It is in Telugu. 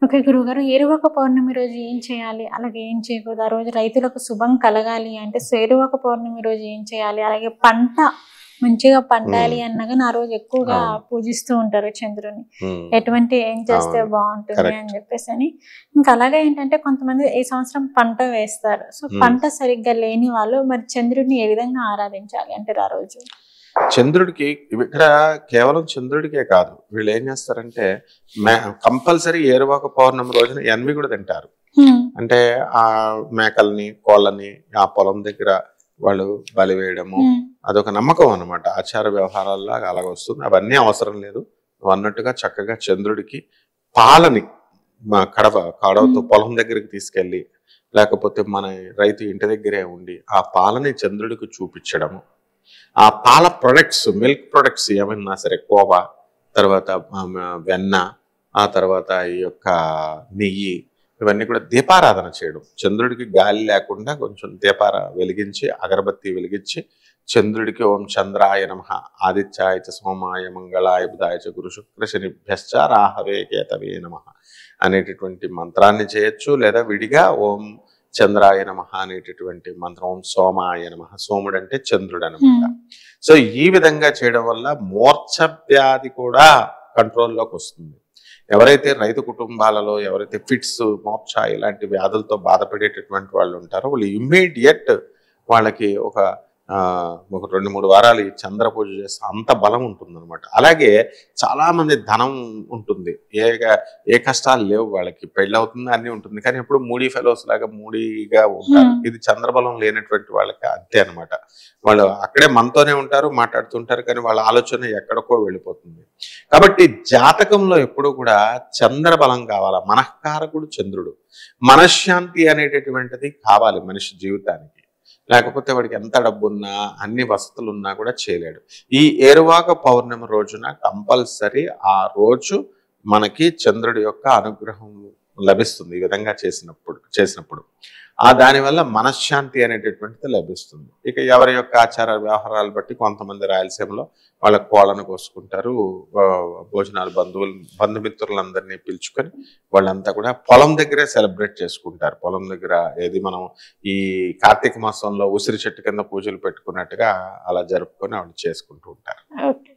ఓకే గురువుగారు. ఏరువాక పౌర్ణమి రోజు ఏం చేయాలి? అలాగే ఏం చేయకూడదు? ఆ రోజు రైతులకు శుభం కలగాలి అంటే ఏరువాక పౌర్ణమి రోజు ఏం చేయాలి? అలాగే పంట మంచిగా పండాలి హ్మ్. అన్నా గాని ఆ రోజు ఎక్కువగా అవును. పూజిస్తూ ఉంటారు చంద్రుడిని. హ్మ్. ఎటువంటి ఏం చేస్తే అవును. బావుంటుంది అని కరెక్ట్. జెప్పేసని. ఇంకా అలాగే ఏంటంటే కొంతమంది ఈ సంవత్సరం పంట వేస్తారు. సో, హ్మ్. పంట సరిగ్గా లేని వాళ్ళు మరి చంద్రుడిని ఏ విధంగా ఆరాధించాలి అంటారు ఆ రోజు? చంద్రుడికి ఇక్కడ కేవలం చంద్రుడికే కాదు. వీళ్ళేం చేస్తారంటే మే కంపల్సరీ ఏరువాక పౌర్ణమి రోజున ఎనవి కూడా తింటారు. హ్మ్. అంటే ఆ మేకల్ని, కోళ్ళని ఆ పొలం దగ్గర వాళ్ళు బలి వేయడము. హ్మ్. అదొక నమ్మకం అన్నమాట. ఆచార వ్యవహారాల్లాగా అలాగొస్తుంది. అవన్నీ అవసరం లేదు. నువ్వన్నట్టుగా చక్కగా చంద్రుడికి పాలని కడవతో హ్మ్. పొలం దగ్గరికి తీసుకెళ్ళి, లేకపోతే మన రైతు ఇంటి దగ్గరే ఉండి, ఆ పాలని చంద్రుడికి చూపిచ్చడము. ఆ పాల ప్రొడక్ట్స్, మిల్క్ ప్రొడక్ట్స్ ఏమన్నా సరే కోవా, తర్వాత వెన్న, ఆ తర్వాత ఈ యొక్క నెయ్యి ఇవన్నీ కూడా దీపారాధన చేయడం. చంద్రుడికి గాలి లేకుండా కొంచెం వెలిగించి, అగరబత్తి వెలిగించి, చంద్రుడికి ఓం చంద్రాయ నమః, ఆదిత్యాయ చ సోమాయ, మంగళాయ బుధాయ చ గురు శుక్ర శనిభ్యశ్చ రాహవే కేతవే నమః అనేటటువంటి మంత్రాన్ని చేయొచ్చు. లేదా విడిగా ఓం చంద్రాయ నమః అనేటటువంటి మంత్రం, ఓం సోమాయ నమః. సోముడు అంటే చంద్రుడు అనమాట. హ్మ్. సో ఈ విధంగా చేయడం వల్ల మూర్ఛ వ్యాధి కూడా కంట్రోల్లోకి వస్తుంది. ఎవరైతే రైతు కుటుంబాలలో ఎవరైతే ఫిట్స్, మోర్ఛ ఇలాంటి వ్యాధులతో బాధపడేటటువంటి వాళ్ళు ఉంటారో వాళ్ళు ఇమ్మీడియట్ వాళ్ళకి ఒక 2-3 వారాలు ఈ చంద్ర పూజ చేస్తే అంత బలం ఉంటుందన్నమాట. అలాగే చాలా మంది ధనం ఉంటుంది. ఏ కష్టాలు లేవు వాళ్ళకి. పెళ్ళవుతుంది అన్నీ ఉంటుంది. కానీ ఎప్పుడు మూడీ ఫెలోస్ లాగా మూడీగా ఉంటారు. హ్మ్. ఇది చంద్రబలం లేనటువంటి వాళ్ళకి అంతే అనమాట. వాళ్ళు అక్కడే మనతోనే ఉంటారు, మాట్లాడుతుంటారు. కానీ వాళ్ళ ఆలోచన ఎక్కడికో వెళ్ళిపోతుంది. కాబట్టి జాతకంలో ఎప్పుడూ కూడా చంద్రబలం కావాలా. మనఃకారకుడు చంద్రుడు. మనశ్శాంతి అనేటటువంటిది కావాలి మనిషి జీవితానికి. లేకపోతే వాడికి ఎంత డబ్బున్నా, అన్ని వసతులున్నా కూడా చేయలేడు. ఈ ఏరువాక పౌర్ణమి రోజున కంపల్సరీ ఆ రోజు మనకి చంద్రుడి యొక్క అనుగ్రహం లభిస్తుంది. ఈ విధంగా చేసినప్పుడు దానివల్ల మనశ్శాంతి అనేటటువంటిది లభిస్తుంది. ఇక ఎవరి యొక్క ఆచార వ్యవహారాలు బట్టి కొంతమంది రాయలసీమలో వాళ్ళ కోళ్ళను కోసుకుంటారు. భోజనాలు బంధుమిత్రులందరినీ పిలుచుకొని వాళ్ళంతా కూడా పొలం దగ్గరే సెలబ్రేట్ చేసుకుంటారు. పొలం దగ్గర ఏది మనం ఈ కార్తీక మాసంలో ఉసిరి చెట్టు కింద పూజలు పెట్టుకున్నట్టుగా అలా జరుపుకొని వాళ్ళు చేసుకుంటూ ఉంటారు. ఓకే.